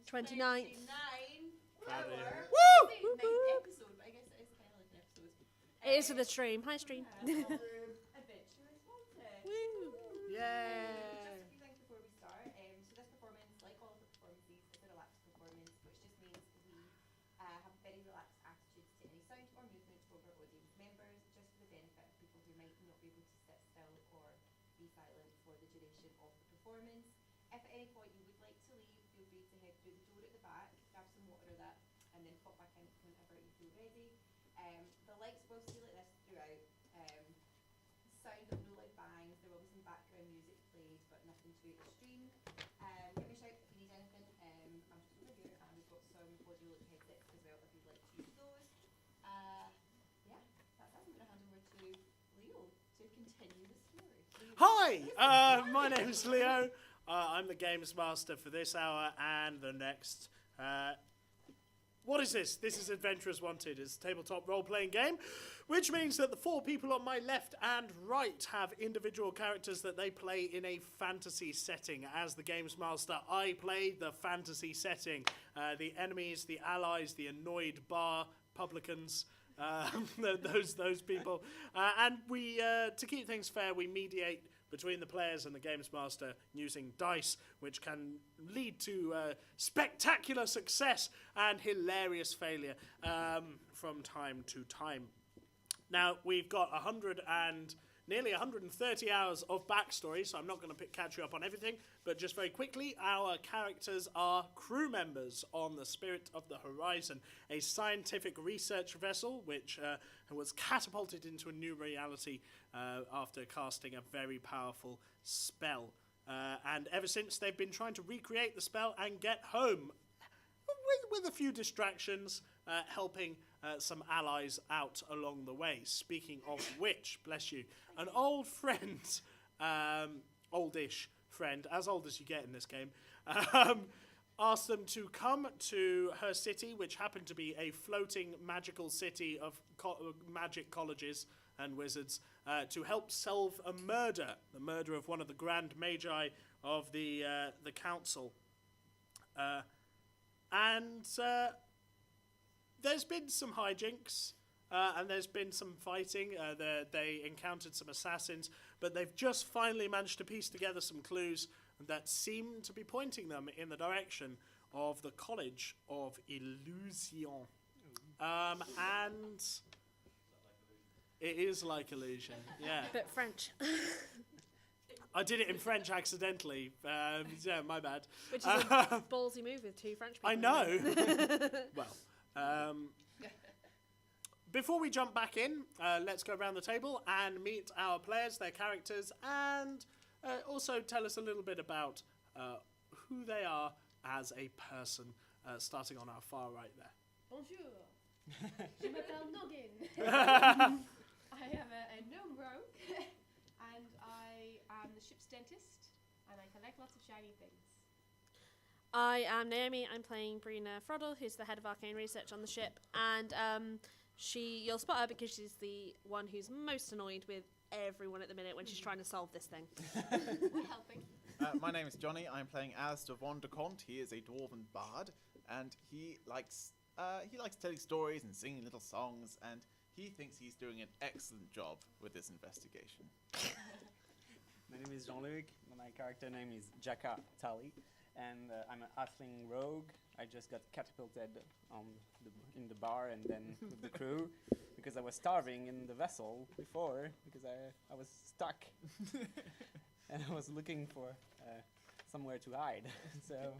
29th. Woo! Episode, but I guess it is kind of like an episode. It is for the stream. Hi, stream. Adventurers Wanted. Woo. Yeah. Just a few things before we start. So this performance, like all of the performances, is a relaxed performance, which just means we have very relaxed attitudes to any sound or movement over audience members, just for the benefit of people who might not be able to sit still or be silent for the duration of the performance. If at any point you would like to leave, feel free to head through the door at the back, grab some water or that, and then pop back in whenever you feel ready. The lights will stay like this throughout. Sound of no loud bangs. There will be some background music played, but nothing too extreme. Give me a shout if you need anything. I'm just over here, and we've got some audio headsets as well if you'd like to use those. Yeah, that's it. I'm going to hand over to Leo to continue the story. Hi, my name's Leo. I'm the Games Master for this hour and the next. What is this? This is Adventurers Wanted. It's a tabletop role-playing game, which means that the four people on my left and right have individual characters that they play in a fantasy setting. As the Games Master, I play the fantasy setting. The enemies, the allies, the annoyed bar publicans, those people. And we, to keep things fair, we mediate between the players and the Games Master using dice, which can lead to spectacular success and hilarious failure from time to time. Now, we've got nearly 130 hours of backstory, so I'm not going to catch you up on everything, but just very quickly, our characters are crew members on the Spirit of the Horizon, a scientific research vessel which was catapulted into a new reality after casting a very powerful spell. And ever since, they've been trying to recreate the spell and get home with a few distractions, helping some allies out along the way. Speaking of which, bless you, an old friend, oldish friend, as old as you get in this game, asked them to come to her city, which happened to be a floating magical city of magic colleges and wizards, to help solve a murder, the murder of one of the Grand Magi of the council. And there's been some hijinks, and there's been some fighting. They encountered some assassins, but they've just finally managed to piece together some clues that seem to be pointing them in the direction of the College of Illusion. And it is like illusion, yeah. But French. I did it in French accidentally. Yeah, my bad. Which is a ballsy move with two French people. I know. Well, before we jump back in, let's go around the table and meet our players, their characters, and also tell us a little bit about who they are as a person, starting on our far right there. Bonjour. Je m'appelle Noggin. I am a gnome rogue, and I am the ship's dentist, and I collect lots of shiny things. I am Naomi. I'm playing Brina Froddle, who's the head of arcane research on the ship, and you'll spot her because she's the one who's most annoyed with everyone at the minute when she's trying to solve this thing. We're helping. My name is Johnny. I'm playing Alistair von de Comte. He is a dwarven bard, and he likes telling stories and singing little songs, and he thinks he's doing an excellent job with this investigation. My name is Jean-Luc. My character name is Jaka Tali, and I'm an halfling rogue. I just got catapulted in the bar and then with the crew because I was starving in the vessel before because I was stuck and I was looking for somewhere to hide. So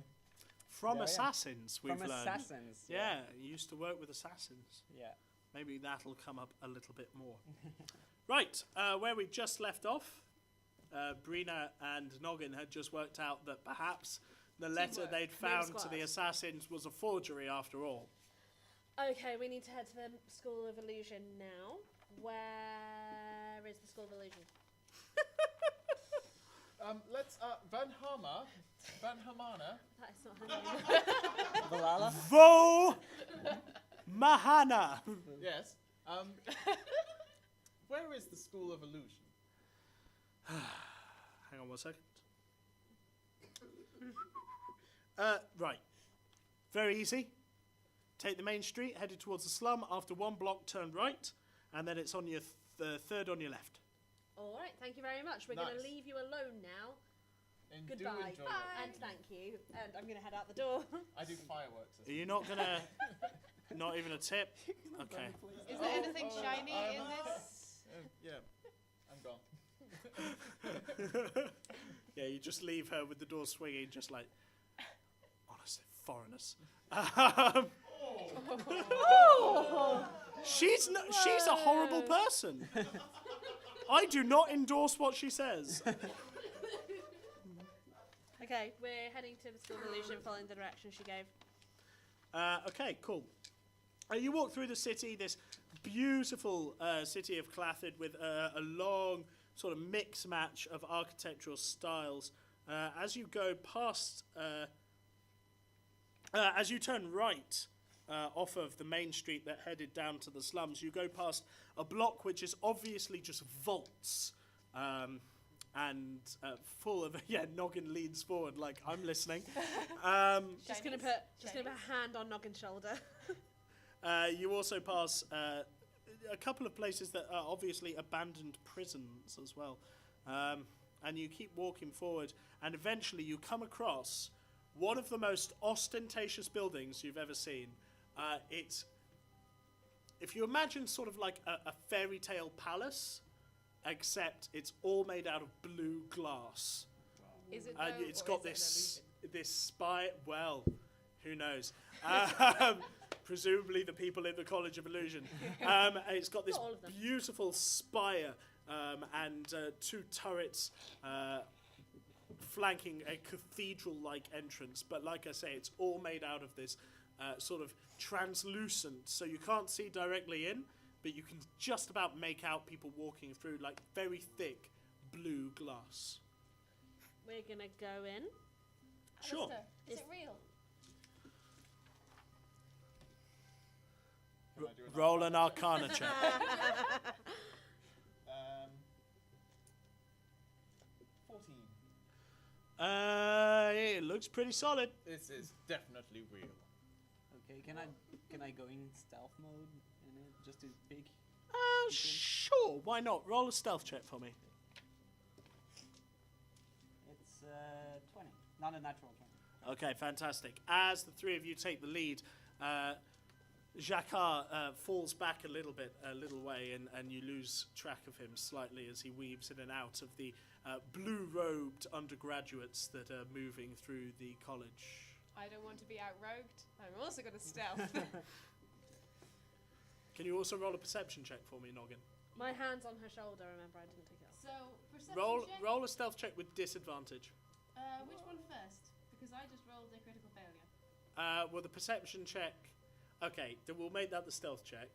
From assassins, we've learned. From assassins. Yeah, you used to work with assassins. Yeah. Maybe that'll come up a little bit more. Right, where we just left off, Brina and Noggin had just worked out that perhaps the letter they'd found to the assassins was a forgery after all. Okay, we need to head to the School of Illusion now. Where is the School of Illusion? Let's Van Hamana. That is not her name. Valhalla? Vo Mahana. Yes. Where is the School of Illusion? Hang on one second. Right. Very easy. Take the main street, headed towards the slum. After 1 block, turn right, and then it's on your third on your left. All right, thank you very much. We're going to Nice. leave you alone now. And Goodbye. do enjoy it. And thank you. And I'm going to head out the door. I do fireworks. Are you not gonna? Not even a tip. Okay. Is there anything shiny in this? Yeah, I'm gone. Yeah, you just leave her with the door swinging, just like, honestly, foreigners. She's a horrible person. I do not endorse what she says. Okay, we're heading to the School of Illusion, following the direction she gave. Okay, cool. You walk through the city, this beautiful city of Clathid with a long sort of mix match of architectural styles. As you go past, as you turn right off of the main street that headed down to the slums, you go past a block which is obviously just vaults. And full of Noggin leans forward like I'm listening. Just gonna put a hand on Noggin's shoulder. You also pass a couple of places that are obviously abandoned prisons as well, and you keep walking forward, and eventually you come across one of the most ostentatious buildings you've ever seen. It's, if you imagine sort of like a fairy tale palace. Except it's all made out of blue glass. Is it It's got this spire. Well, who knows? Presumably the people in the College of Illusion. It's got this Not all of them. beautiful spire and 2 turrets flanking a cathedral-like entrance. But like I say, it's all made out of this sort of translucent, so you can't see directly in. But you can just about make out people walking through, like, very thick blue glass. We're gonna go in. Sure. Alistair, is it real? Can I do another Roll one? an Arcana check. 14. It looks pretty solid. This is definitely real. Okay, can I go in stealth mode in it just to peek? Sure, why not? Roll a stealth check for me. It's 20, not a natural 20. Okay, fantastic. As the 3 of you take the lead, Jacquard falls back a little way, and you lose track of him slightly as he weaves in and out of the blue-robed undergraduates that are moving through the college. I don't want to be outrogued. I'm also going to stealth. Can you also roll a perception check for me, Noggin? My hand's on her shoulder. Remember, I didn't take it off. So, perception check? Roll a stealth check with disadvantage. Which one first? Because I just rolled a critical failure. Well, the perception check. Okay, then we'll make that the stealth check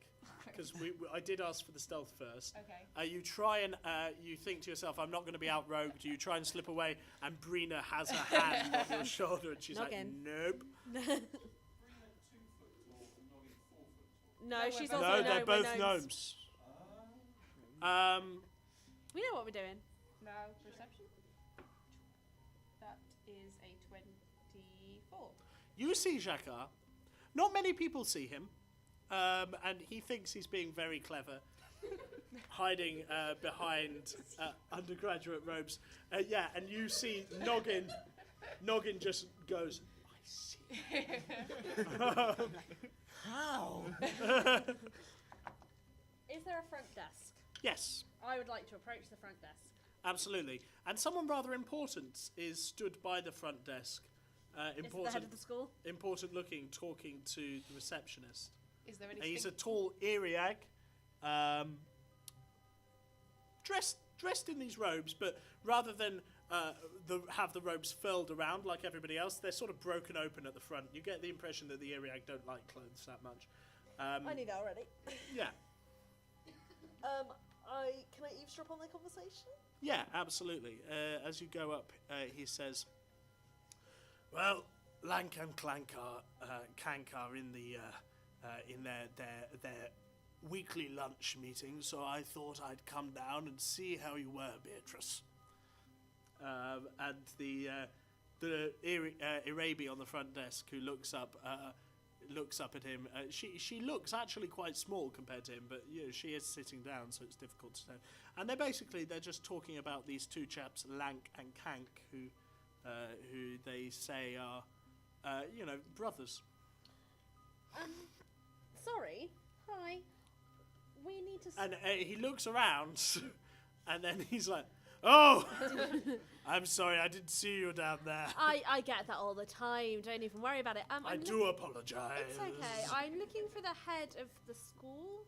because I did ask for the stealth first. Okay. You try and you think to yourself, "I'm not going to be outrogued." You try and slip away, and Brina has her hand on your shoulder, and she's Noggin. like, "Nope." No, No, she's we're also No, a they're gnome, both we're gnomes. We know what we're doing. Now, perception. That is a 24. You see Jacquard. Not many people see him, and he thinks he's being very clever, hiding behind undergraduate robes. Yeah, and you see Noggin. Noggin just goes, "I see." How? Is there a front desk? Yes, I would like to approach the front desk. absolutely. And someone rather important is stood by the front desk. Is it the head of the school? Important looking, talking to the receptionist. Is there And anything? he's a tall Iriag, dressed in these robes, but rather than have the robes furled around like everybody else, they're sort of broken open at the front. You get the impression that the Iriag don't like clothes that much. I need that already. Yeah, Can I eavesdrop on their conversation? yeah, absolutely. As you go up, he says, "Well, Lank and Clank are in the in their weekly lunch meeting, so I thought I'd come down and see how you were, Beatrice." And the Arabi on the front desk who looks up at him. She looks actually quite small compared to him, but she is sitting down, so it's difficult to tell. And they're just talking about these two chaps, Lank and Kank, who they say are, brothers. Sorry. Hi. We need to. And he looks around, and then he's like, "Oh, I'm sorry, I didn't see you down there. I get that all the time. Don't even worry about it. I do apologize. It's okay. I'm looking for the head of the school.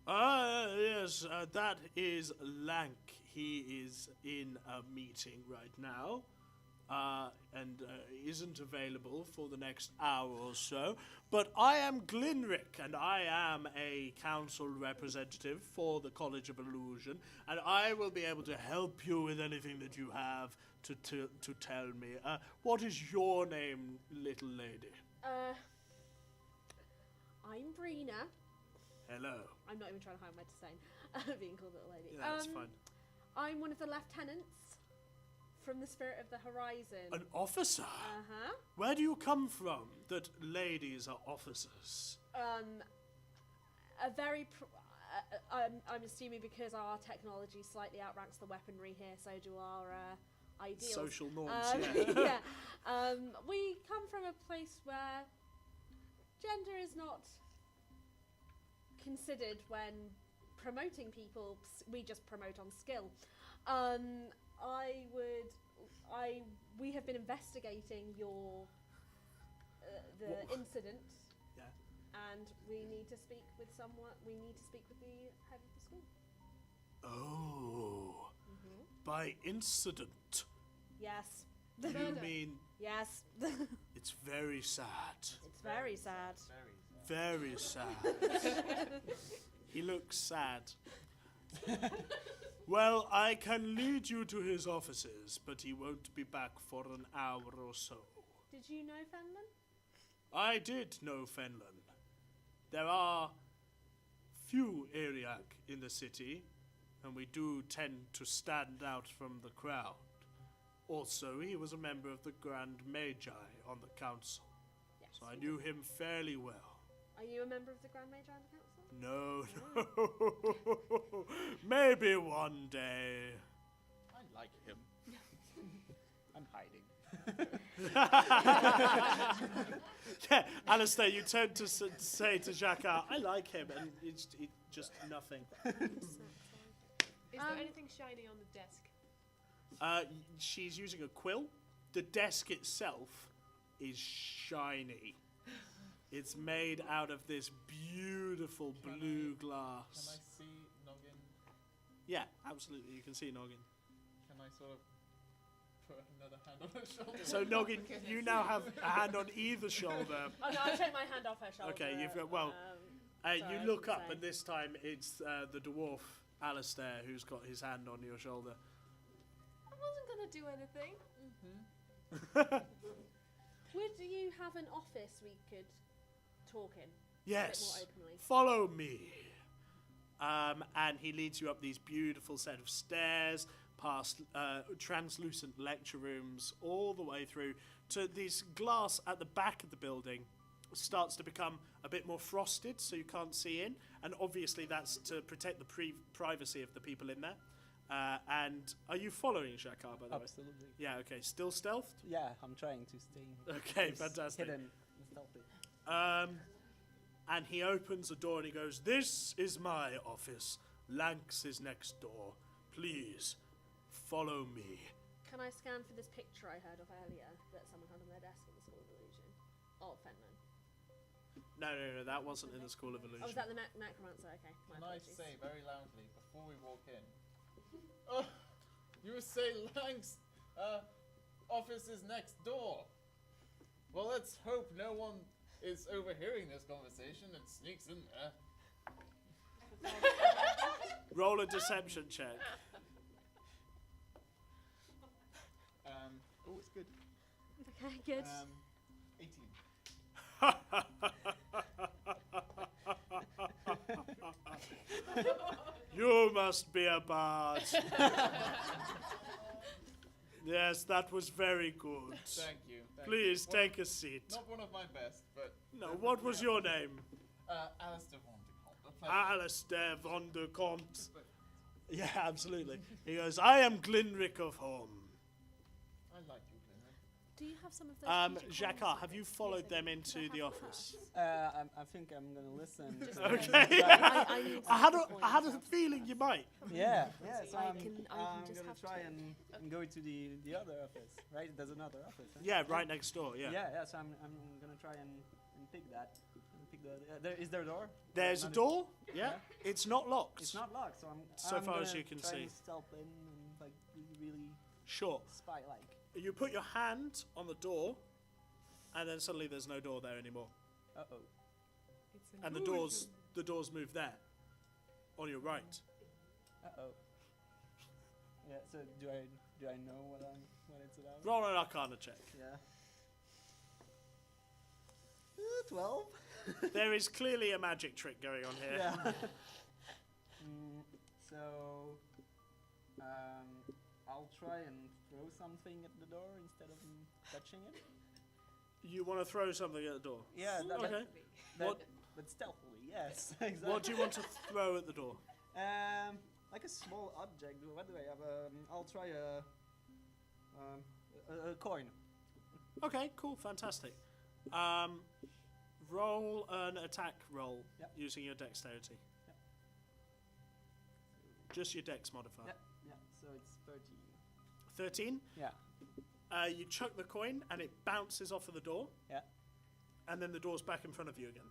Yes, that is Lank. He is in a meeting right now, and isn't available for the next hour or so. But I am Glinrick, and I am a council representative for the College of Illusion, and I will be able to help you with anything that you have to tell me. What is your name, little lady? I'm Brina. Hello. I'm not even trying to hide my disdain being called little lady. Yeah, that's fine. I'm one of the lieutenants from the Spirit of the Horizon. An officer? Uh-huh. Where do you come from that ladies are officers? A very... I'm assuming because our technology slightly outranks the weaponry here, so do our ideals. Social norms, yeah. We come from a place where gender is not considered when promoting people. We just promote on skill. We have been investigating your incident. Yeah. And we need to speak with someone. We need to speak with the head of the school. Oh. By incident, Yes. you mean Yes. it's very sad. It's very sad. Very sad. He looks sad. Well, I can lead you to his offices, but he won't be back for an hour or so. Did you know Fenlon? I did know Fenlon. There are few Ariak in the city, and we do tend to stand out from the crowd. Also, he was a member of the Grand Magi on the council, Yes. so I knew him fairly well. Are you a member of the Grand Magi on the council? No. Maybe one day. I like him. I'm hiding. Yeah, Alistair, you turn to say to Jacquard, I like him, and it's just nothing. Is there anything shiny on the desk? She's using a quill. The desk itself is shiny. It's made out of this beautiful blue glass. Can I see Noggin? Yeah, absolutely. You can see Noggin. Can I sort of put another hand on her shoulder? So Noggin, you now have a hand on either shoulder. Oh no, I'll take my hand off her shoulder. Okay, you've got sorry, you I look didn't up, say. and this time it's the dwarf Alistair who's got his hand on your shoulder. I wasn't gonna do anything. Would you have an office we could talk in? Yes. A bit more openly. Follow me. And he leads you up these beautiful set of stairs, past translucent lecture rooms, all the way through to this glass at the back of the building. Starts to become a bit more frosted, so you can't see in. And obviously that's to protect the privacy of the people in there. And are you following Jacquard, by the way? Absolutely. Yeah, okay. Still stealthed? Yeah, I'm trying to stay Okay, as fantastic. hidden and stealthy. And he opens the door and he goes, "This is my office. Lanx is next door. Please, follow me." Can I scan for this picture I heard of earlier that someone had on their desk in the School of Illusion? Oh, Fenlon. No, that wasn't in the School of Illusion. Oh, was that the necromancer? Okay, my Can I apologies. say very loudly before we walk in? Oh, you say Lank's office is next door. Well, let's hope no one is overhearing this conversation and sneaks in there. Roll a deception check. Oh, it's good. Okay, good. 18. You must be a bard. Yes, that was very good. Thank you. Thank Please you. take a seat. Not one of my best, but No, what was your name? Alistair Vonderkamp. A pleasure. Alistair von der Comte. Yeah, absolutely. He goes, I am Glinrick of Home. I like you, Glenn. Do you have some of those? Jacquard, have you followed them into the office? I think I'm gonna listen. Okay. I need I had a some feeling you might. Yeah, so I I'm can just gonna have try to. and go to the other office, right? There's another office. Huh? Yeah, right next door, yeah. Yeah. So I'm gonna try and pick that. Is there a door? There's a Not door, yeah. It's not locked. It's not locked, so I'm. So I'm far as gonna you can try see. and stealth in and like really Sure. spy-like. You put your hand on the door, and then suddenly there's no door there anymore. Uh-oh. And the doors move there, on your right. Uh-oh. Yeah. So do I know what it's about? Roll an Arcana check. Yeah. 12. There is clearly a magic trick going on here. Yeah. So, I'll try and throw something at the door instead of touching it. You want to throw something at the door? Yeah. Okay. What- But stealthily, yes. Exactly. What do you want to throw at the door? Like a small object. What do I have? I'll try a coin. Okay, cool, fantastic. Roll an attack roll Yep. using your dexterity. Yep. Just your dex modifier. Yeah. So it's 13. 13. Yeah. You chuck the coin and it bounces off of the door. Yeah. And then the door's back in front of you again.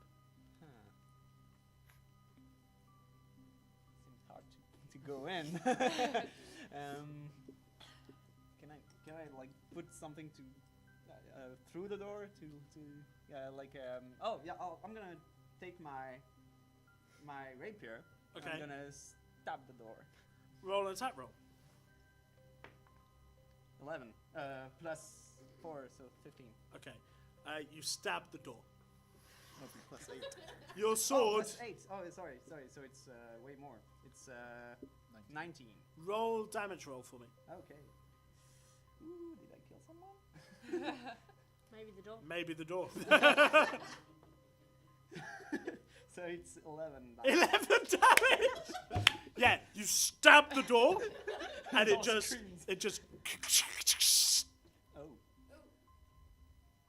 Seems hard to go in. Can I like put something to through the door to I'm gonna take my rapier. Okay. I'm gonna stab the door. Roll an attack roll. 11 plus 4, so 15. Okay. You stab the door. Must be plus 8. Your sword. Plus 8. Oh, sorry. So it's way more. It's 19. Roll damage roll for me. Okay. Ooh, did I kill someone? Maybe the door. Maybe the door. So it's 11. 11 damage. Yeah, you stab the door, and it All just screams. Oh.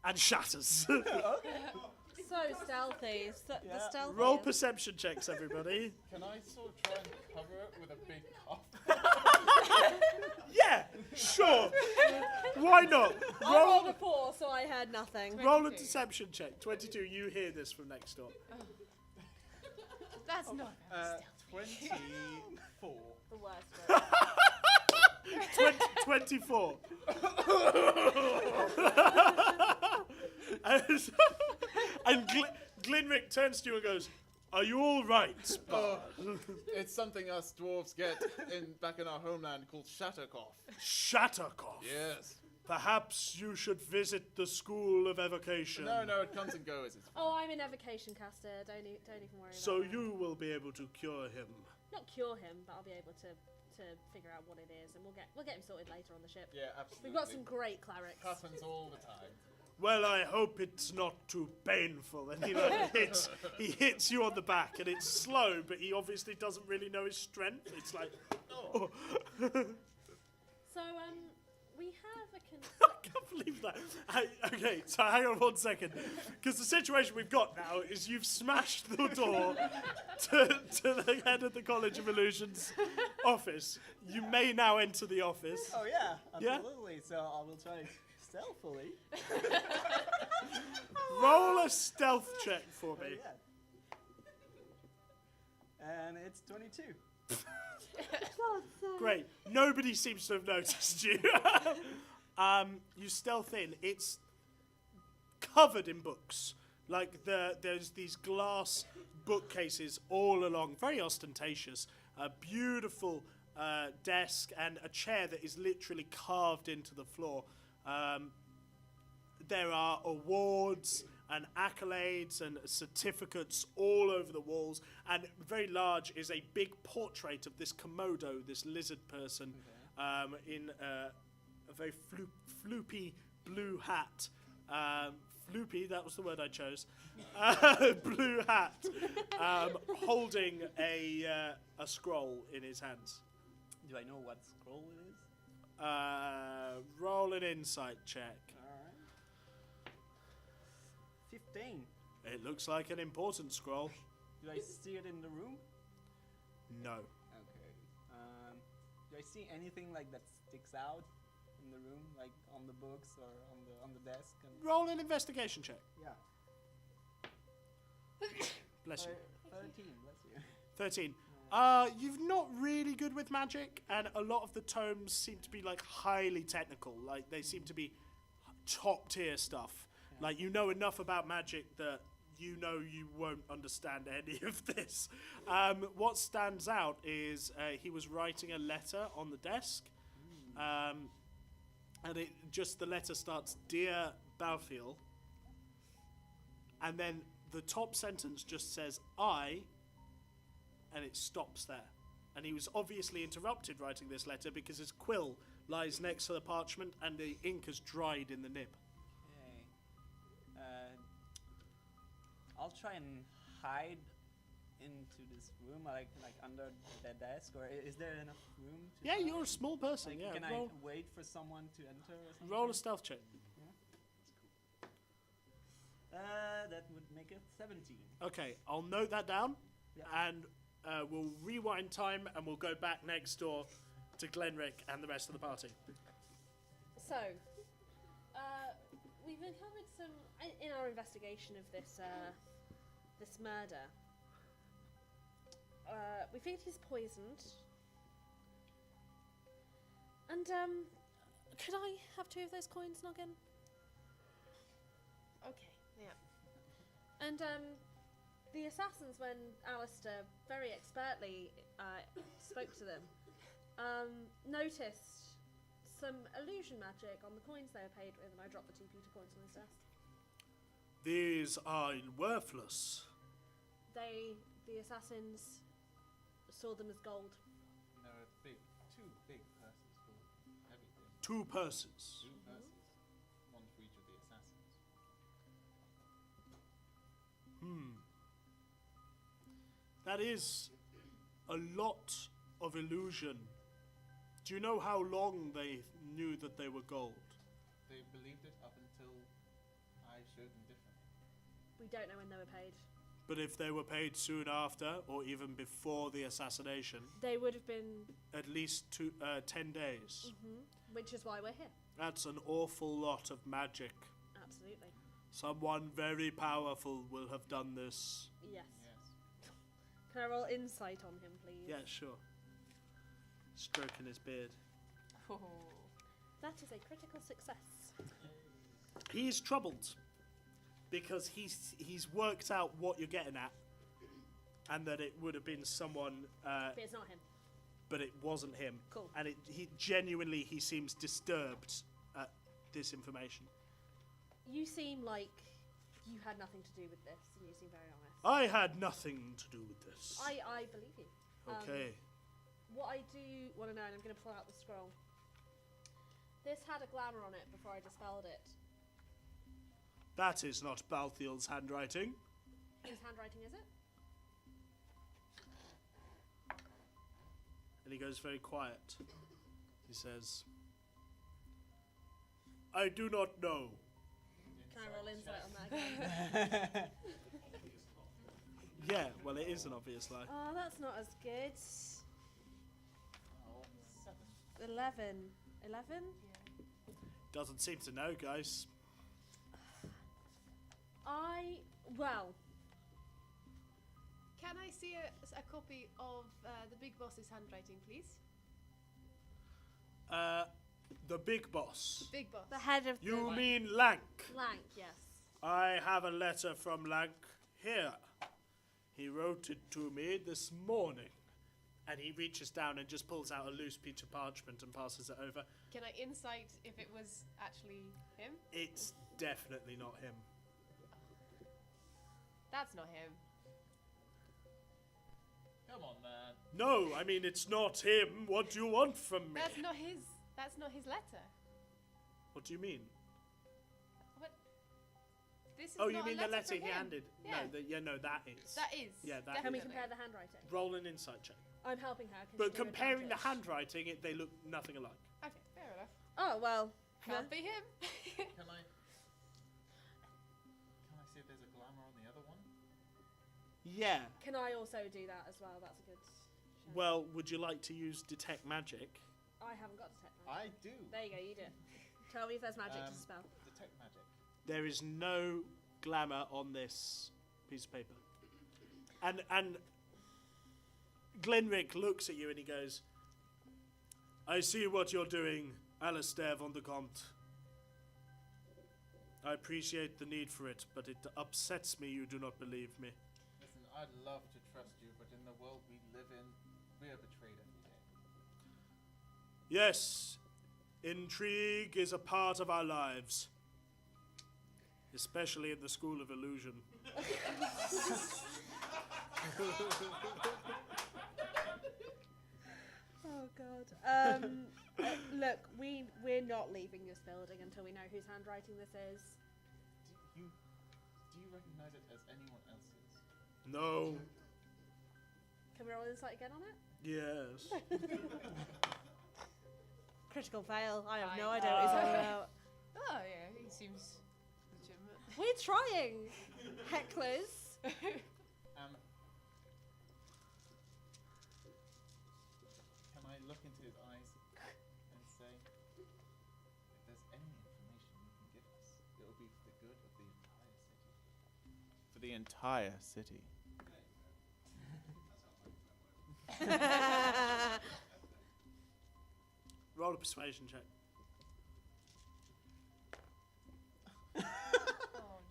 and shatters. So stealthy. The Yeah. stealthy. Roll perception checks, everybody. Can I sort of try and cover it with a big cup? Yeah, sure. Why not? I rolled a 4, so I heard nothing. Roll a 22. deception check. 22. You hear this from next door. That's not very 24. The worst. 24. and Glinrick turns to you and goes, "Are you all right, Bard?" It's something us dwarves get back in our homeland called Shattercough. Shattercough. Yes. Perhaps you should visit the School of Evocation. No, it comes and goes. It's Oh, I'm an evocation caster. Don't even worry So about that. you will be able to cure him. Not cure him, but I'll be able to figure out what it is, and we'll get him sorted later on the ship. Yeah, absolutely. We've got some great clerics. Happens all the time. Well, I hope it's not too painful. And he hits you on the back, and it's slow, but he obviously doesn't really know his strength. It's like, oh. So we have a I can't believe that. Okay, so hang on 1 second. Because the situation we've got now is you've smashed the door to the head of the College of Illusions office. You may now enter the office. Oh yeah, Yeah? absolutely. So I will try stealthily. Roll a stealth check for me. Yeah. And it's 22. Great. Nobody seems to have noticed you. You stealth in. It's covered in books. Like there's these glass bookcases all along, very ostentatious. A beautiful desk and a chair that is literally carved into the floor. There are awards and accolades and certificates all over the walls, and very large is a big portrait of this Komodo, this lizard person, in a very floopy blue hat. Floopy, that was the word I chose. Blue hat, holding a scroll in his hands. Do I know what scroll it is? Roll an insight check. Alright. 15. It looks like an important scroll. Do I see it in the room? No. Okay. Do I see anything like that sticks out in the room, like on the books or on the desk? And Roll an investigation check. yeah. Bless you. 13. Bless you. 13. You're not really good with magic, and a lot of the tomes seem to be like highly technical. Like they seem to be top tier stuff. Yeah. Like you know enough about magic that you know you won't understand any of this. What stands out is he was writing a letter on the desk, and the letter starts, "Dear Balthiel," and then the top sentence just says "I," and it stops there. And he was obviously interrupted writing this letter because his quill lies next to the parchment and the ink has dried in the nib. Okay. I'll try and hide into this room, like under the desk, or is there enough room? To Yeah, hide? you're a small person. Like, Yeah, can roll, I wait for someone to enter or something? roll a stealth check. That would make it 17. Okay, I'll note that down, Yeah. and we'll rewind time, and we'll go back next door to Glenrick and the rest of the party. So, we've uncovered some in our investigation of this this murder. We figured he's poisoned, and could I have 2 of those coins, Noggin? Okay, yeah. And the assassins, when Alistair very expertly spoke to them, noticed some illusion magic on the coins they were paid with, and I dropped the 2 pewter coins on his desk. These are worthless. The assassins saw them as gold. There are two big purses full of everything. 2 purses. 2 purses, one for each of the assassins. That is a lot of illusion. Do you know how long they knew that they were gold? They believed it up until I showed them different. We don't know when they were paid. But if they were paid soon after, or even before the assassination, They would have been, at least 10 days. which is why we're here. That's an awful lot of magic. Absolutely. Someone very powerful will have done this. Yes. Yes. Can I roll insight on him, please? Yeah, sure. Stroking his beard. That is a critical success. He's troubled because he's worked out what you're getting at, and that it would have been someone, But it's not him. but it wasn't him. Cool. And he genuinely seems disturbed at this information. You seem like you had nothing to do with this, and you seem very honest. I had nothing to do with this. I believe you. Okay. What I do want to know, and I'm going to pull out the scroll. This had a glamour on it before I dispelled it. That is not Balthiel's handwriting. Whose handwriting is it? And he goes very quiet. He says, I do not know. Can I roll insight on that again? Yeah, well, it is an obvious lie. Oh, that's not as good. 11. 11? Doesn't seem to know, guys. Well, Can I see a copy of the big boss's handwriting, please? The big boss. Big boss. the head of You the mean Lank? Lank, yes. I have a letter from Lank here. He wrote it to me this morning. And he reaches down and just pulls out a loose piece of parchment and passes it over. Can I insight if it was actually him? It's definitely not him. That's not him. Come on, man. No, I mean, it's not him. What do you want from me? That's not his. That's not his letter. What do you mean? This is Oh, you not a mean the letter from he him. handed? Yeah. No, that is. That is. Yeah, that Can we is. compare the handwriting? Roll an insight check. I'm helping her. 'cause But she's your comparing the advantage. handwriting, they look nothing alike. Okay, fair enough. Oh, well. Can't be him. Can I see if there's a glamour on the other one? Yeah. Can I also do that as well? That's a good shout. Well, would you like to use detect magic? I haven't got detect magic. I do. There you go, you do it. Tell me if there's magic to Um, spell. Detect magic. There is no glamour on this piece of paper. And Glenrick looks at you and he goes, I see what you're doing, Alistair von de Comte. I appreciate the need for it, but it upsets me you do not believe me. Listen, I'd love to trust you, but in the world we live in, we are betrayed every day. Yes, intrigue is a part of our lives. Especially in the School of Illusion. Oh God. Look, we're not leaving this building until we know whose handwriting this is. Do you recognize it as anyone else's? No. Can we roll insight again on it? Yes. Critical fail. I have Fine. no idea what he's talking about. Oh yeah, he seems legitimate. We're trying, hecklers. Can I look into his eyes and say, if there's any information you can give us, it will be for the good of the entire city. For the entire city. Roll a persuasion check.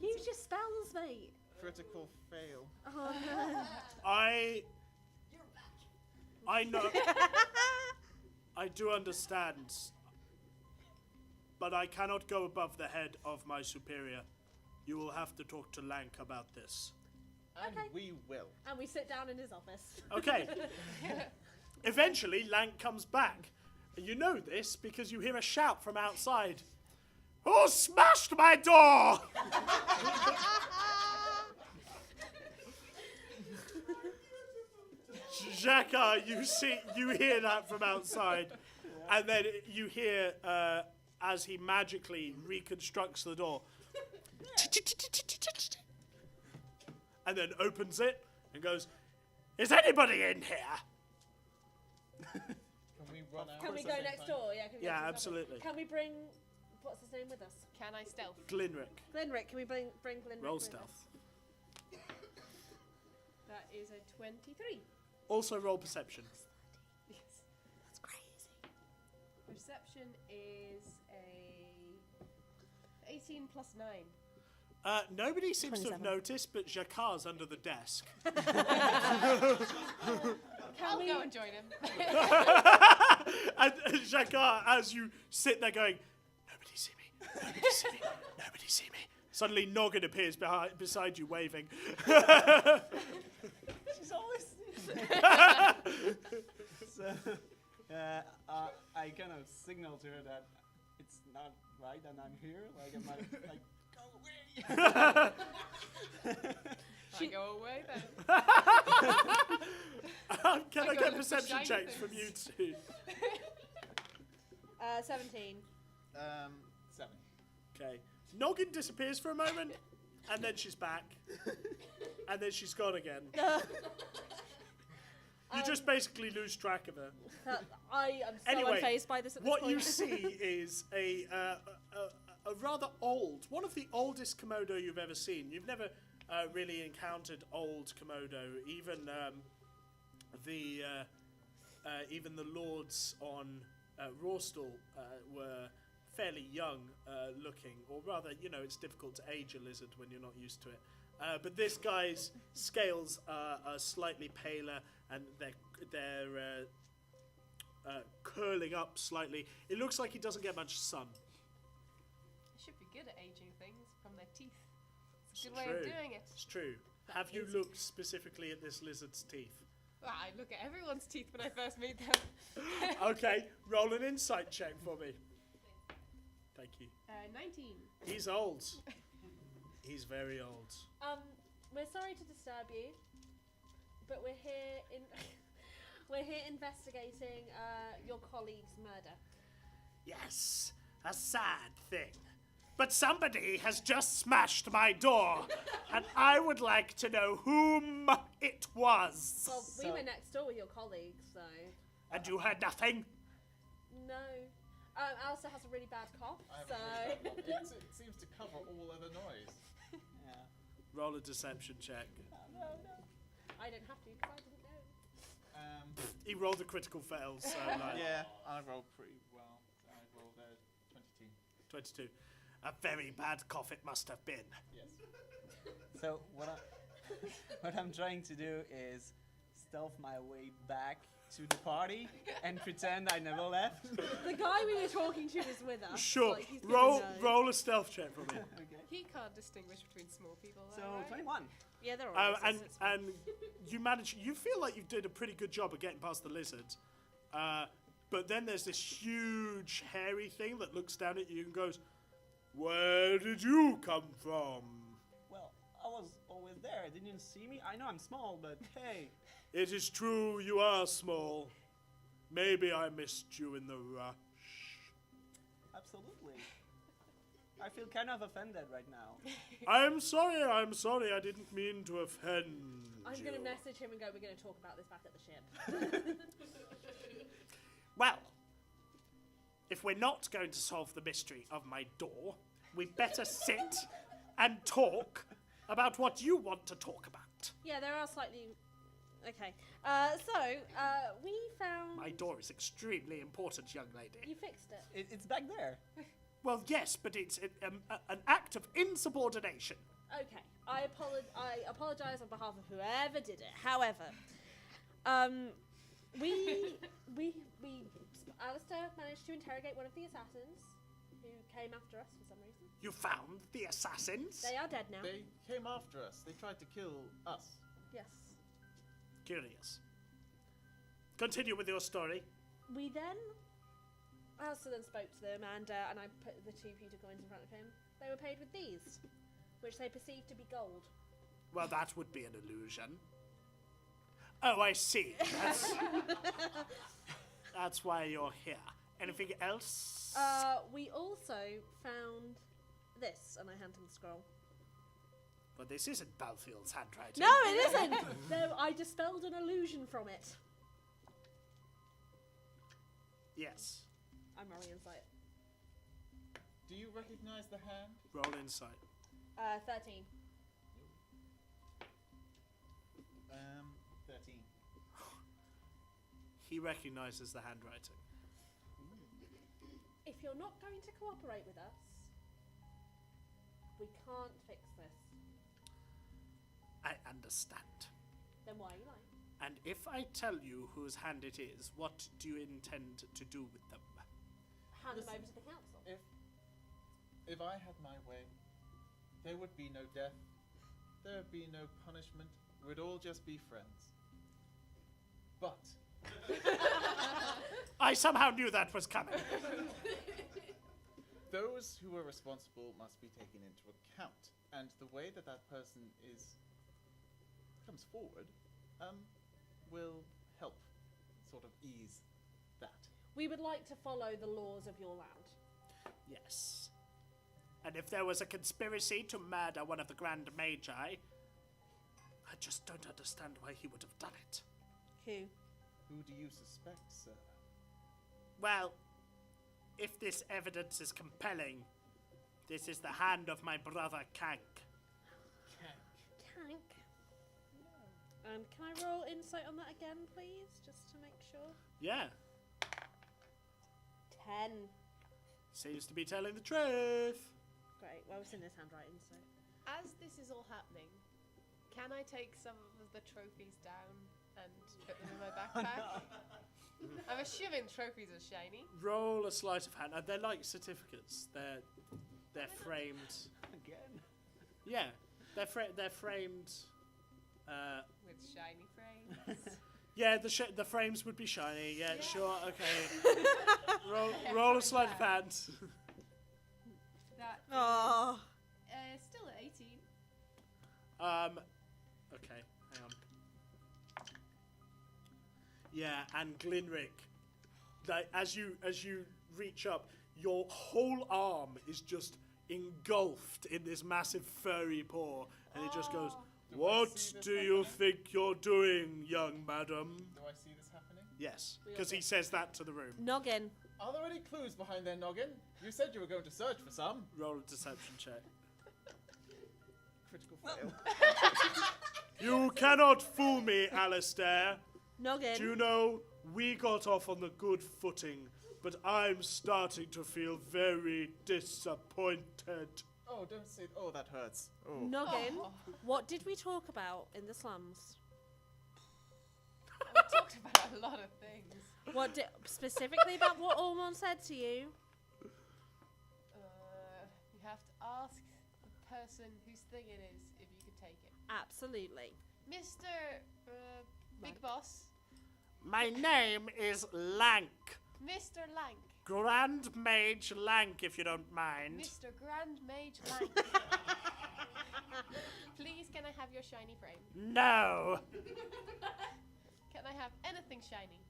Use your spells, mate. Critical fail. Oh no. I know. I do understand. But I cannot go above the head of my superior. You will have to talk to Lank about this. And Okay. we will. And we sit down in his office. Okay. Eventually, Lank comes back. And you know this because you hear a shout from outside. Who smashed my door? Jacka, you hear that from outside, and then you hear as he magically reconstructs the door, and then opens it and goes, "Is anybody in here?" Can we run out? Can we at go the same next time? door? Yeah, can we go Yeah, to his absolutely. office? Can we bring, what's his name with us? Can I stealth? Glenrick, Glenrick, can we bring Glenrick roll with stealth. us? That is a 23. Also roll perception. Yes. That's crazy. Perception is a 18 plus 9. Nobody seems to have 27. noticed, but Jacquard's under the desk. I'll go and join him. And Jacquard, as you sit there going, "Nobody see me, nobody see me, nobody see me." Suddenly Noggin appears beside you waving. She's always. So, I kind of signal to her that it's not right and I'm here. Like, I'm like, go away. I go away then. Can I I get got perception shiny checks from you things. two? 17. 7. Okay. Noggin disappears for a moment, and then she's back, and then she's gone again. You just basically lose track of her. I am so Anyway, unfazed by this at this What point. you see is a rather old, one of the oldest Komodo you've ever seen. You've never really encountered old Komodo. Even the lords on Rawstall were fairly young looking, or rather, it's difficult to age a lizard when you're not used to it. But this guy's scales are slightly paler, and they're curling up slightly. It looks like he doesn't get much sun. They should be good at aging things from their teeth. It's a It's good way true. of doing it. It's true. Have you looked specifically at this lizard's teeth? Well, I look at everyone's teeth when I first meet them. Okay, roll an insight check for me. Thank Thank you. 19. He's old. He's very old. We're sorry to disturb you, but we're here investigating your colleague's murder. Yes, a sad thing. But somebody has just smashed my door, and I would like to know whom it was. Well, we were next door with your colleague, so... And you heard nothing? No. Alistair has a really bad cough, so... It seems to cover all other noise. Yeah. Roll a deception check. I don't have to, because I didn't know. He rolled a critical fail, so like... Yeah, I rolled pretty well. I rolled 22. 22. A very bad cough it must have been. Yes. So what I'm trying to do is stealth my way back to the party and pretend I never left. The guy we were talking to is with us. Sure. Like, he's gonna Roll know. roll a stealth check for me. Okay. He can't distinguish between small people. So though, right? 21. Yeah, they're all And racist, it's and you manage. You feel like you did a pretty good job of getting past the lizard, but then there's this huge hairy thing that looks down at you and goes, "Where did you come from?" Well, I was always there. Didn't you see me? I know I'm small, but hey. It is true you are small. Maybe I missed you in the rush. Absolutely. I feel kind of offended right now. I'm sorry. I didn't mean to offend I'm you. going to message him and go, we're going to talk about this back at the ship. Well, if we're not going to solve the mystery of my door, we better sit and talk about what you want to talk about. Yeah, there are slightly... Okay. We found... My door is extremely important, young lady. You fixed it. It's back there. Well, yes, but it's an act of insubordination. Okay. I apologise on behalf of whoever did it. However, Alistair managed to interrogate one of the assassins who came after us for some reason. You found the assassins? They are dead now. They came after us. They tried to kill us. Yes. Curious. Continue with your story. We then... Alistair then spoke to them and I put the 2 pewter coins in front of him. They were paid with these, which they perceived to be gold. Well, that would be an illusion. Oh, I see. That's why you're here. Anything else? We also found this, and I hand him the scroll. But this isn't Balfield's handwriting. No, it isn't! No, I dispelled an illusion from it. Yes. I'm rolling insight. Do you recognize the hand? Roll insight. 13. 13. He recognizes the handwriting. If you're not going to cooperate with us, we can't fix this. I understand. Then why are you lying? And if I tell you whose hand it is, what do you intend to do with them? Hand them Listen, over to the council. If I had my way, there would be no death. There would be no punishment. We'd all just be friends. But I somehow knew that was coming. those who are responsible must be taken into account, and the way that that person comes forward will help sort of ease that. We would like to follow the laws of your land. Yes. And if there was a conspiracy to murder one of the Grand Magi, I just don't understand why he would have done it. Who? Who do you suspect, sir? Well, if this evidence is compelling, this is the hand of my brother Kank. Kank. Can I roll insight on that again, please, just to make sure? Yeah, 10. seems to be telling the truth. Great. Well, it's in this handwriting, so. As this is all happening, can I take some of the trophies down and put them in my backpack? I'm assuming trophies are shiny. Roll a sleight of hand. They're like certificates. They're framed. Again. Yeah, they're framed. With shiny frames. Yeah, the frames would be shiny. Yeah, sure. Okay. Roll a sleight of hand. That Oh. still at 18. Okay, hang on. Yeah, and Glinrick, like as you reach up, your whole arm is just engulfed in this massive furry paw, and it just goes, Do I "What see this do you happening? think you're doing, young madam?" Do I see this happening? Yes, because he says that to the room. Noggin. Are there any clues behind their noggin? You said you were going to search for some. Roll a deception check. Critical fail. You cannot fool me, Alistair. Noggin. Do you know, we got off on the good footing, but I'm starting to feel very disappointed. Oh, don't say. Oh, that hurts. Oh. Noggin. Oh. What did we talk about in the slums? We talked about a lot of things. What specifically about what Ormond said to you? You have to ask the person whose thing it is if you could take it. Absolutely. Mr. Big Boss, My name is Lank. Mr. Lank, Grand Mage Lank, if you don't mind. Mr. Grand Mage Lank. Please, can I have your shiny frame? No. Can I have anything shiny?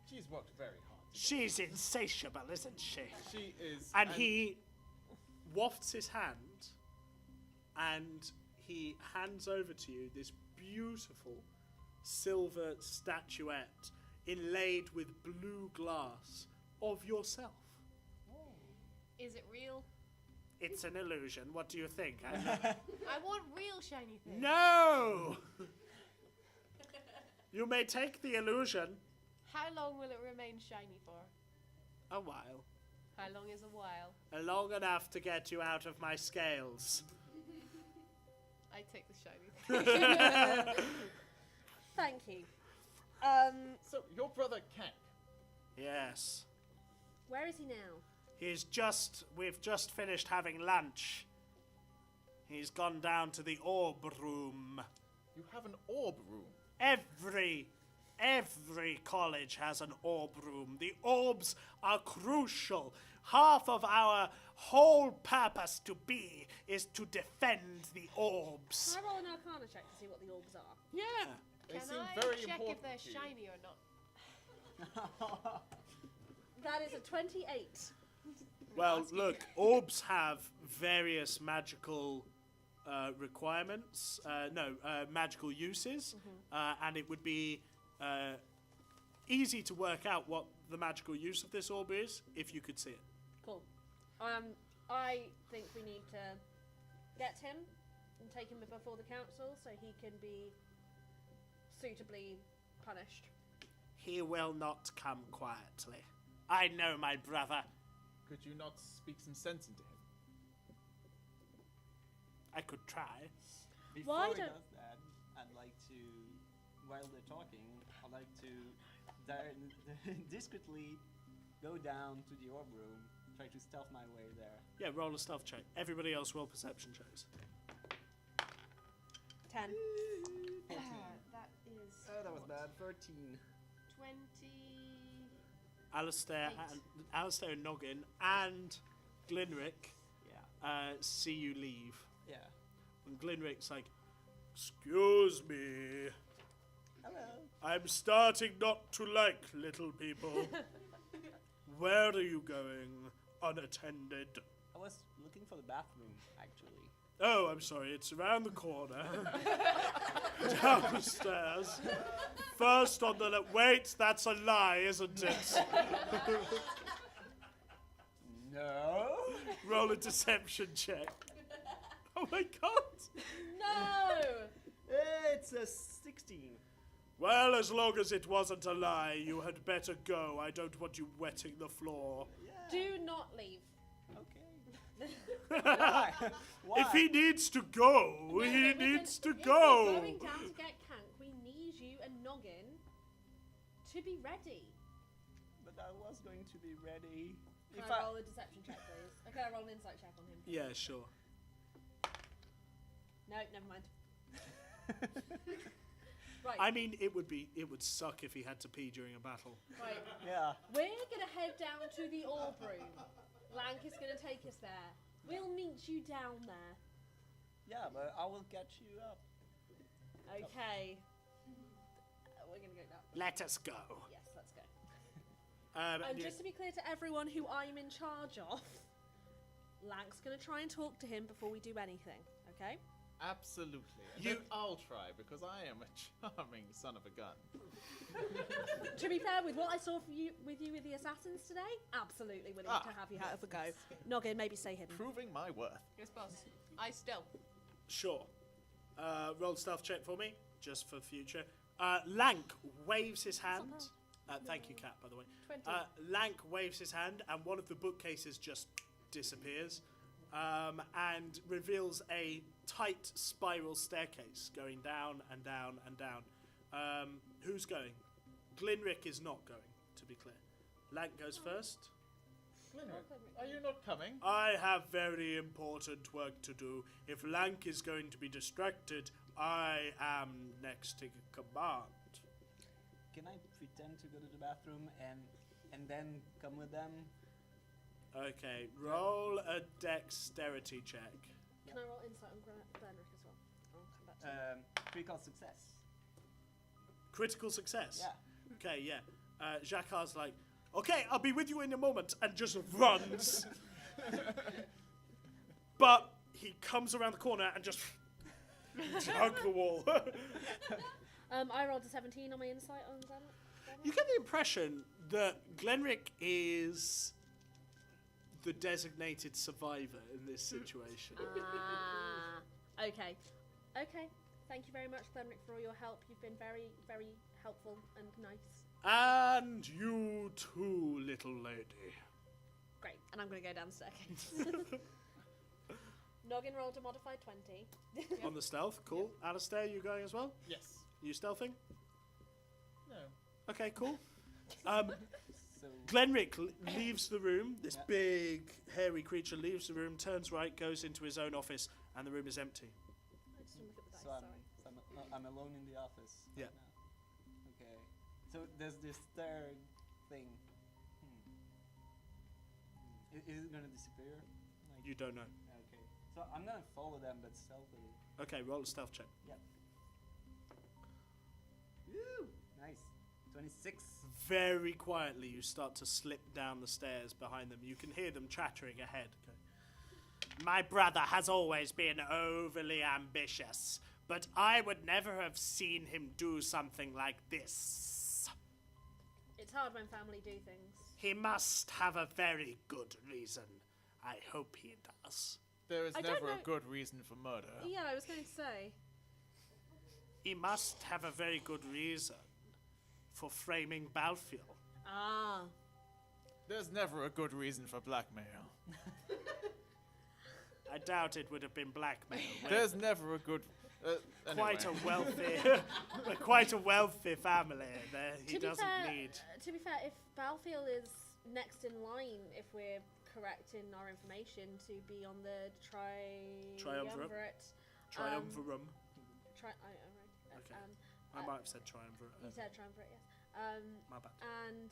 She's worked very hard. She's insatiable, isn't she? She is. And he wafts his hand, and he hands over to you this beautiful silver statuette inlaid with blue glass of yourself. Is it real? It's an illusion. What do you think? I want real shiny things. No! You may take the illusion. How long will it remain shiny for? A while. How long is a while? Long enough to get you out of my scales. I take the shiny thing. Thank you. So, your brother Kank. Yes. Where is he now? We've just finished having lunch. He's gone down to the orb room. You have an orb room. Every college has an orb room. The orbs are crucial. Half of our whole purpose to be is to defend the orbs. Can I roll an Arcana check to see what the orbs are? Yeah. They Can seem I very check if important they're to you. shiny or not? That is a 28. Well, look, orbs have various magical requirements. Magical uses, and it would be easy to work out what the magical use of this orb is if you could see it. Cool. I think we need to get him and take him before the council so he can be suitably punished. He will not come quietly. I know my brother. Could you not speak some sense into him? I could try. Before Why he don't- does that, I'd like to, while they're talking, I'd like to discreetly go down to the orb room, try to stealth my way there. Yeah, roll a stealth check. Everybody else roll perception checks. 10. That is Oh, that was bad. 13. 20. Alistair Eight. and Alistair and Noggin and Glinrick Yeah. see you leave. Yeah. And Glinrick's like, "Excuse me. Hello. I'm starting not to like little people. Where are you going, unattended?" I was looking for the bathroom, actually. Oh, I'm sorry, it's around the corner. Down the stairs. First on the left. Wait, that's a lie, isn't it? No. Roll a deception check. Oh my god. No! It's a 16. Well, as long as it wasn't a lie, you had better go. I don't want you wetting the floor. Yeah. Do not leave. Okay. Why? Why? If he needs to go, No, he but needs to if we're go. going down to get Kank, we need you and Noggin to be ready. But I was going to be ready. Can If I roll a deception check, please? Can I roll an insight check on him? Yeah, sure. No, never mind. Right, I mean, it would suck if he had to pee during a battle. right. Yeah. We're gonna head down to the orb room. Lank is gonna take us there. We'll meet you down there. Yeah, but I will catch you up. Okay. We're gonna go now. Let us go. Yes, let's go. And Just to be clear to everyone who I'm in charge of, Lank's gonna try and talk to him before we do anything. Okay? Absolutely. And You- then I'll try, because I am a charming son of a gun. To be fair, with what I saw with the assassins today, absolutely willing to have you have a go. Noggin, maybe stay hidden. Proving my worth. Yes, boss. I stealth. Sure. Roll stealth check for me, just for future. Lank waves his hand. Thank you, Kat, by the way. 20. Lank waves his hand, and one of the bookcases just disappears and reveals a tight spiral staircase going down and down and down. Who's going? Glinrick is not going, to be clear. Lank goes first. Are you not coming? I have very important work to do. If Lank is going to be distracted, I am next in command. Can I pretend to go to the bathroom and then come with them? Okay, roll a dexterity check. Can I roll insight on Glenrick as well? I'll come back to you. Critical success. Critical success? Yeah. Okay, yeah. Jacquard's like, okay, I'll be with you in a moment, and just runs. But he comes around the corner and just hug the wall. I rolled a 17 on my insight on Glenrick. You get the impression that Glenrick is the designated survivor in this situation. Okay. Okay. Thank you very much, Glenrick, for all your help. You've been very, very helpful and nice. And you too, little lady. Great. And I'm going to go down the staircase. Noggin rolled a modified 20. On the stealth, cool. Alistair, you going as well? Yes. You stealthing? No. Okay, cool. So Glenrick leaves the room. This big, hairy creature leaves the room, turns right, goes into his own office, and the room is empty. I just didn't look at the dice, So sorry. I'm alone in the office. Yeah. Now. Okay. So there's this third thing. Is it gonna disappear? Like, You don't know. okay. So I'm gonna follow them, but stealthily. Okay, roll a stealth check. Yep. Woo! Nice. 26. Very quietly, you start to slip down the stairs behind them. You can hear them chattering ahead. Okay. My brother has always been overly ambitious, but I would never have seen him do something like this. It's hard when family do things. He must have a very good reason. I hope he does. There is I don't never a know- good reason for murder. Yeah, I was going to say. He must have a very good reason for framing Balfield. Ah. There's never a good reason for blackmail. I doubt it would have been blackmail. There's never a good. Quite anyway. a wealthy, quite a wealthy family. He doesn't need. To be fair, if Balfield is next in line, if we're correct in our information, to be on the triumvirate. Triumvirum. Right. Okay. I might have said triumvirate. You said triumvirate, yes. My bad. And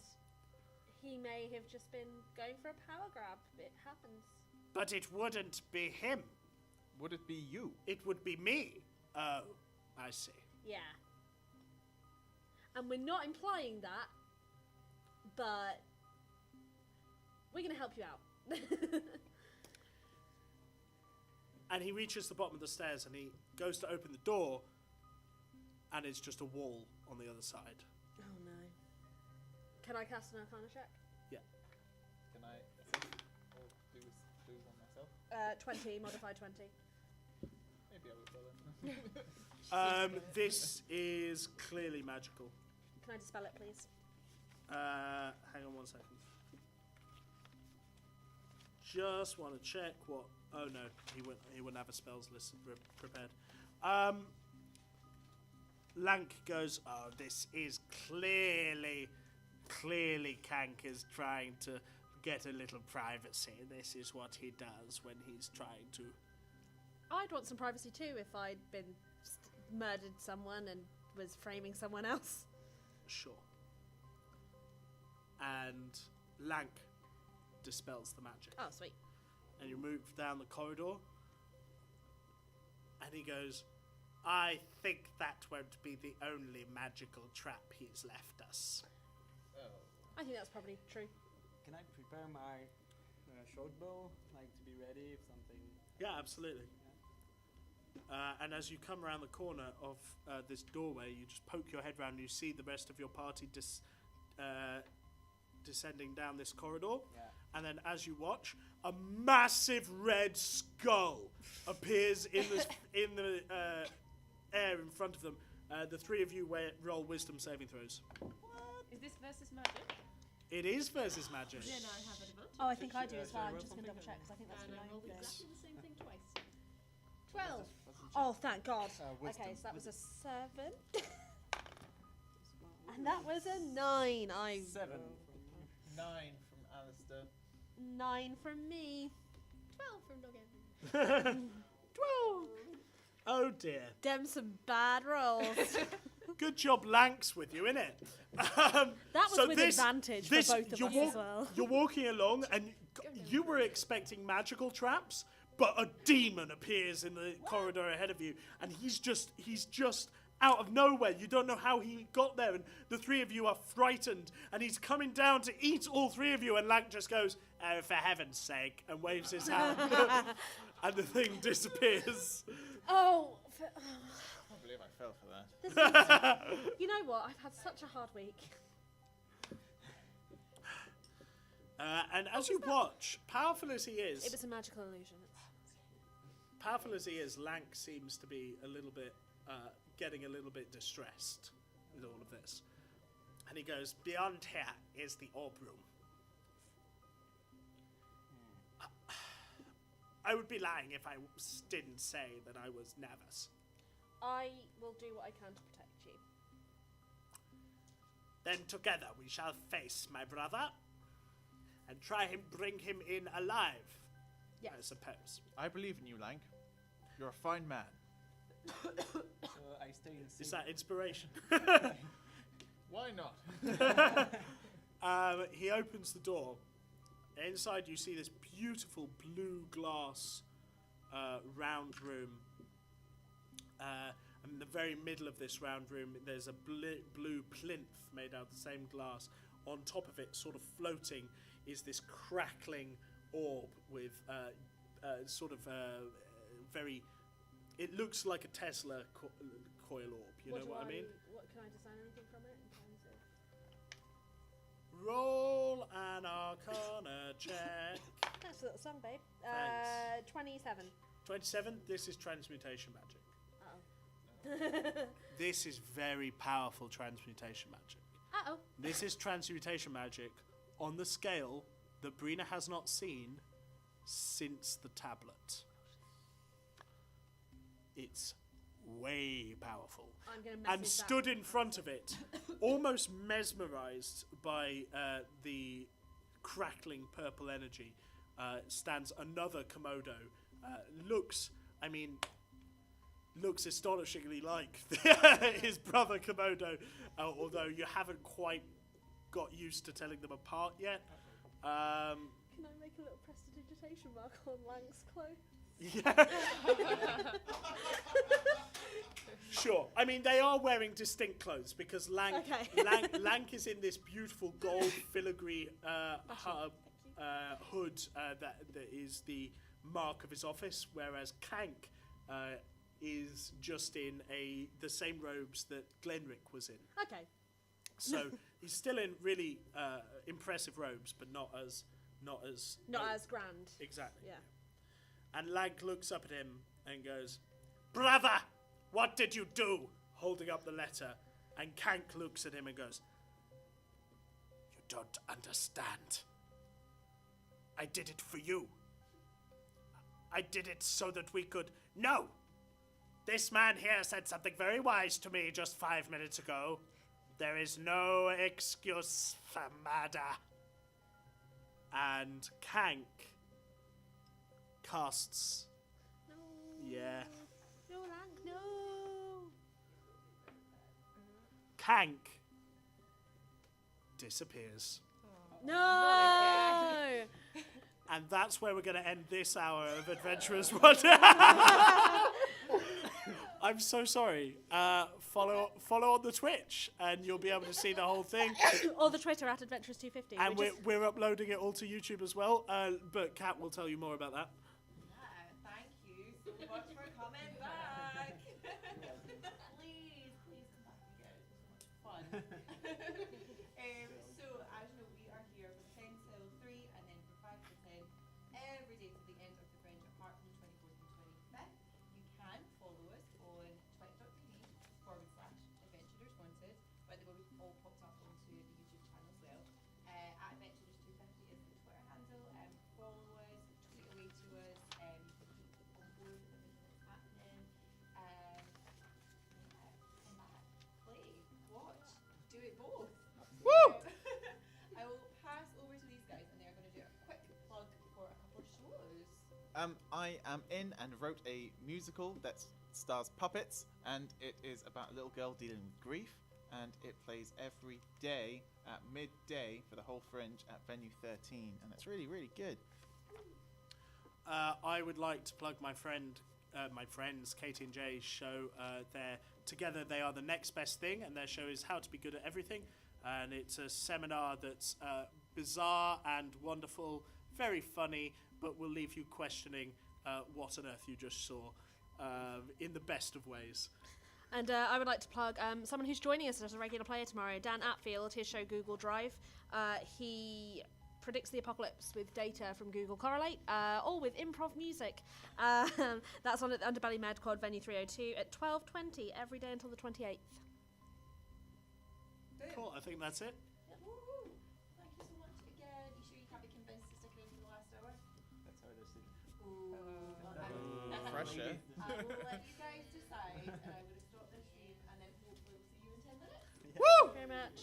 he may have just been going for a power grab. It happens. But it wouldn't be him. Would it be you? It would be me. Oh, I see. Yeah. And we're not implying that, but we're going to help you out. And he reaches the bottom of the stairs and he goes to open the door, and it's just a wall on the other side. Oh no. Can I cast an Arcana check? Can I do one myself? 20, modified 20. Maybe I will tell them. This is clearly magical. Can I dispel it, please? Hang on 1 second. Just want to check what. Oh no, he wouldn't have a spells list prepared. Lank goes, oh, this is clearly Kank is trying to get a little privacy. This is what he does when he's trying to. I'd want some privacy too if I'd been murdered someone and was framing someone else. Sure. And Lank dispels the magic. Oh, sweet. and you move down the corridor. And he goes, I think that won't be the only magical trap he's left us. I think that's probably true. Can I prepare my short bow, like to be ready if something? Yeah, absolutely. And as you come around the corner of this doorway, you just poke your head round and you see the rest of your party descending down this corridor. Yeah. And then as you watch, a massive red skull appears in the air in front of them. The three of you roll wisdom saving throws. Is this versus magic? It is versus magic. Then I have advantage. Oh, I think I do as Should well. I I'm roll just going to double something? check because I think that's And I my rolled own thing. exactly the same thing twice. 12. Oh, thank God. Wisdom. Okay, so that was a 7. And that was a 9. 7. 9 from Alistair. 9 from me. 12 from Noggin. 12. Oh dear. Dem some bad rolls. Good job, Lanks, with you, innit? That was So with this- advantage this- for both of you us walk- as well. You're walking along, and you were expecting magical traps, but a demon appears in the corridor ahead of you, and he's just out of nowhere. You don't know how he got there, and the three of you are frightened, and he's coming down to eat all three of you, and Lank just goes, "Oh, for heaven's sake," and waves his hand, and the thing disappears. Oh, I can't believe I fell for that. you know what? I've had such a hard week. And as you watch, powerful as he is, It was a magical illusion. Lank seems to be a little bit, getting a little bit distressed with all of this. And he goes, "Beyond here is the orb room. I would be lying if I didn't say that I was nervous. I will do what I can to protect you. Then together we shall face my brother and try and bring him in alive, Yes. I suppose." I believe in you, Lank. You're a fine man. So I stay in Is sync. that inspiration? Why not? He opens the door. Inside you see this beautiful blue glass round room. And in the very middle of this round room, there's a blue plinth made out of the same glass. On top of it, sort of floating, is this crackling orb with very... It looks like a Tesla coil orb, you know what I mean? What can I design anything from it in terms of... Roll an Arcana check. That's a little song, babe. Thanks. 27. 27, this is transmutation magic. Uh-oh. This is very powerful transmutation magic. Uh-oh. This is transmutation magic on the scale that Brina has not seen since the tablet. It's way powerful. I'm going to And message stood in front of it, almost mesmerized by the crackling purple energy, stands another Komodo. Looks astonishingly like his brother Komodo, although you haven't quite got used to telling them apart yet. Can I make a little prestidigitation mark on Lank's clothes? Yeah. Sure. I mean, they are wearing distinct clothes because Lank Lank is in this beautiful gold filigree hood that is the mark of his office, whereas Kank is just in the same robes that Glenrick was in. Okay. So he's still in really impressive robes, but not as grand. exactly. Yeah. And Lank looks up at him and goes, "Brother, what did you do?" holding up the letter. And Kank looks at him and goes, "You don't understand. I did it for you. I did it so that we could... No! This man here said something very wise to me just 5 minutes ago. There is no excuse for murder." And Kank casts... No. Yeah. No, Lank, no. Kank disappears. No. And that's where we're going to end this hour of Adventurous Wonder. I'm so sorry. Follow on the Twitch, and you'll be able to see the whole thing. Or the Twitter at Adventurous250. And we're uploading it all to YouTube as well. But Kat will tell you more about that. Thank you so much for coming back. please come back again. It was so much fun. So as you know, we are here from 10 till 3 and then from 5 till 10 every day till the end of the Fringe apart from the 24th and 25th. You can follow us on twitch.tv/adventurers wanted, but they will be all popped up onto the YouTube channel as well. At Adventurers250 is the Twitter handle. Follow us, tweet away to us, keep on board with everything that's happening. Play, watch, do it both. Woo! I will pass over to these guys and they're going to do a quick plug for a couple of shows. I am in and wrote a musical that stars puppets, and it is about a little girl dealing with grief, and it plays every day at midday for the whole Fringe at venue 13, and it's really, really good. I would like to plug my friends Katie and Jay's show. Together they are the next best thing, and their show is How to Be Good at Everything, and it's a seminar that's bizarre and wonderful, very funny, but will leave you questioning what on earth you just saw in the best of ways. And I would like to plug someone who's joining us as a regular player tomorrow, Dan Atfield, his show Google Drive. He predicts the apocalypse with data from Google Correlate, all with improv music. That's on at the Underbelly Medcod venue 302 at 12:20 every day until the 28th. Cool, I think that's it. Woo-hoo. Thank you so much again. You sure you can't be convinced to stick around for the last hour? That's how it is. Pressure. I will let you guys decide, and I would have stopped this game, and then hopefully we'll see you in 10 minutes. Thank you very much.